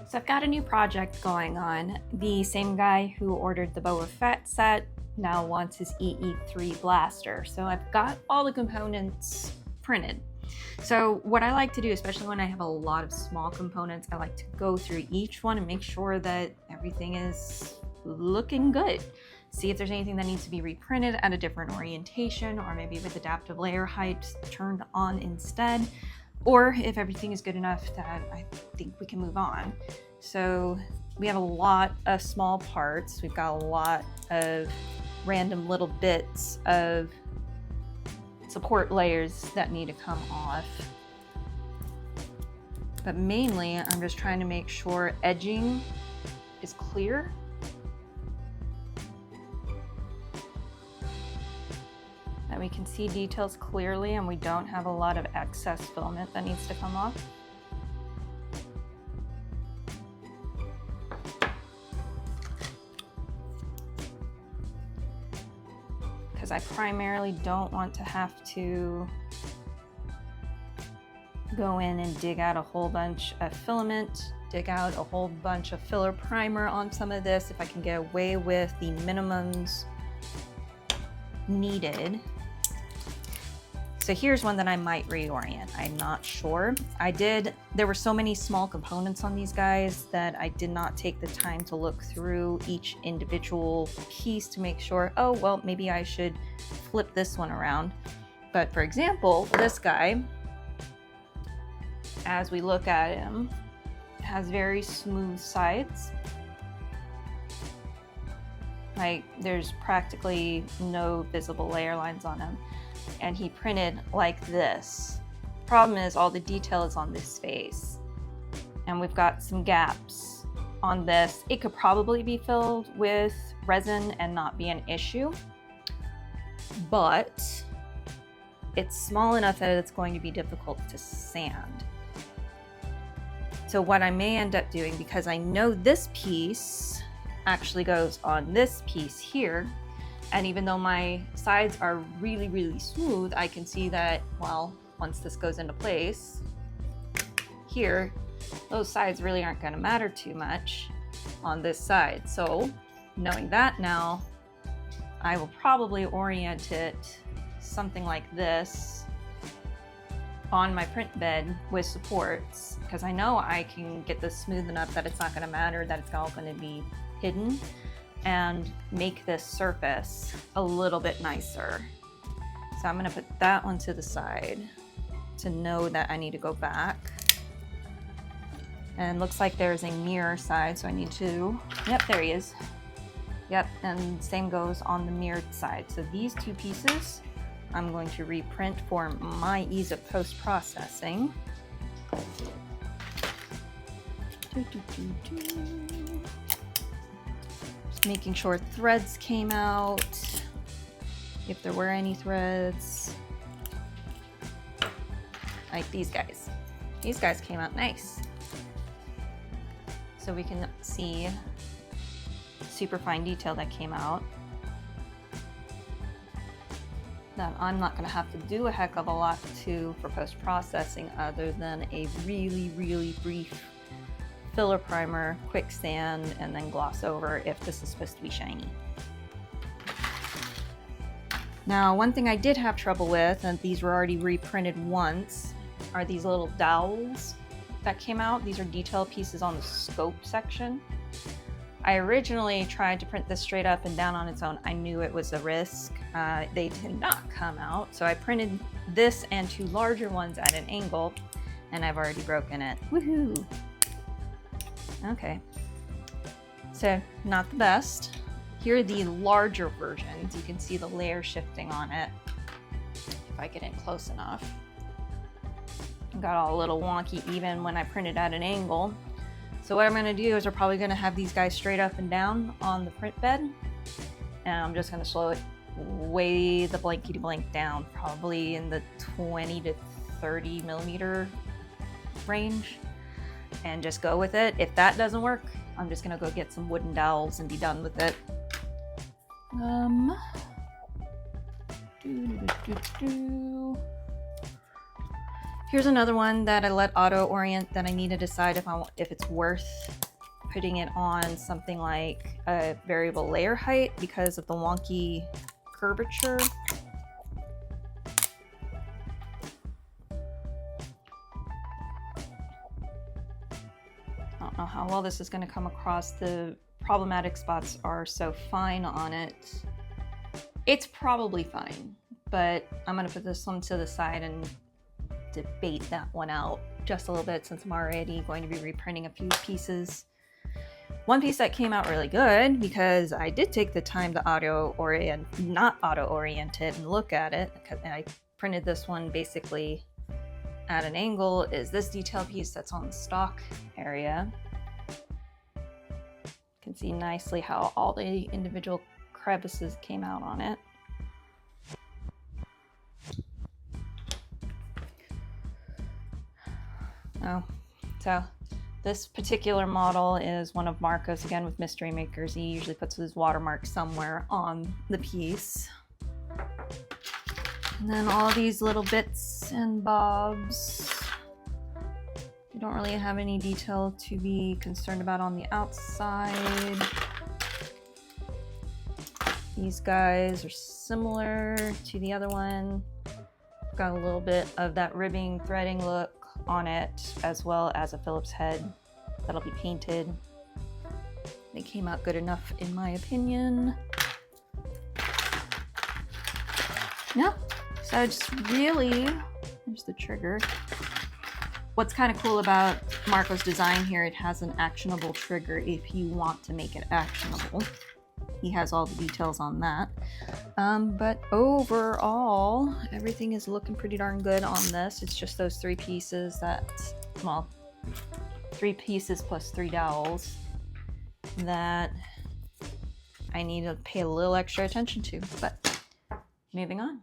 So I've got a new project going on. The same guy who ordered the Boba Fett set now wants his EE-3 blaster. So I've got all the components printed. So what I like to do, especially when I have a lot of small components, I like to go through each one and make sure that everything is looking good. See if there's anything that needs to be reprinted at a different orientation, or maybe with adaptive layer height turned on instead, or if everything is good enough that I think we can move on. So we have a lot of small parts. We've got a lot of random little bits of support layers that need to come off. But mainly, I'm just trying to make sure edging is clear. That we can see details clearly and we don't have a lot of excess filament that needs to come off. Because I primarily don't want to have to go in and dig out a whole bunch of filament, dig out a whole bunch of filler primer on some of this. If I can get away with the minimums needed. So here's one that I might reorient. I'm not sure. There were so many small components on these guys that I did not take the time to look through each individual piece to make sure, oh, well, maybe I should flip this one around. But for example, this guy, as we look at him, has very smooth sides. Like there's practically no visible layer lines on him. And he printed like this. Problem is all the detail is on this face. And we've got some gaps on this. It could probably be filled with resin and not be an issue. But it's small enough that it's going to be difficult to sand. So what I may end up doing, because I know this piece actually goes on this piece here, and even though my sides are really, really smooth, I can see that, well, once this goes into place here, those sides really aren't going to matter too much on this side. So knowing that now, I will probably orient it something like this on my print bed with supports, because I know I can get this smooth enough that it's not going to matter, that it's all going to be hidden, and make this surface a little bit nicer. So I'm going to put that one to the side to know that I need to go back. And looks like there's a mirror side, so I need to, yep, there he is. Yep, and same goes on the mirrored side. So these two pieces I'm going to reprint for my ease of post-processing. Making sure threads came out, if there were any threads. Like these guys. These guys came out nice. So we can see super fine detail that came out. That I'm not gonna have to do a heck of a lot to for post-processing other than a really, really brief filler primer, quick sand, and then gloss over if this is supposed to be shiny. Now, one thing I did have trouble with, and these were already reprinted once, are these little dowels that came out. These are detail pieces on the scope section. I originally tried to print this straight up and down on its own. I knew it was a risk. They did not come out. So I printed this and two larger ones at an angle, and I've already broken it. Woohoo! Okay, so not the best. Here are the larger versions. You can see the layer shifting on it. If I get in close enough. Got all a little wonky even when I printed at an angle. So what I'm gonna do is we're probably gonna have these guys straight up and down on the print bed. And I'm just gonna slow it way the blankety blank down, probably in the 20 to 30 millimeter range. And just go with it. If that doesn't work, I'm just gonna go get some wooden dowels and be done with it. Here's another one that I let auto orient that I need to decide if it's worth putting it on something like a variable layer height because of the wonky curvature. I don't know how well this is going to come across. The problematic spots are so fine on it. It's probably fine, but I'm going to put this one to the side and debate that one out just a little bit since I'm already going to be reprinting a few pieces. One piece that came out really good because I did take the time to not auto orient it and look at it, and I printed this one basically at an angle, is this detail piece that's on the stock area. You can see nicely how all the individual crevices came out on it. Oh, so this particular model is one of Marco's, again with Mystery Makers. He usually puts his watermark somewhere on the piece. And then all these little bits and bobs. We don't really have any detail to be concerned about on the outside. These guys are similar to the other one. Got a little bit of that ribbing, threading look on it, as well as a Phillips head that'll be painted. They came out good enough in my opinion. Yeah, so just really, there's the trigger. What's kind of cool about Marco's design here, it has an actionable trigger if you want to make it actionable. He has all the details on that. But overall, everything is looking pretty darn good on this. It's just those 3 pieces that, well, 3 pieces plus 3 dowels that I need to pay a little extra attention to. But moving on.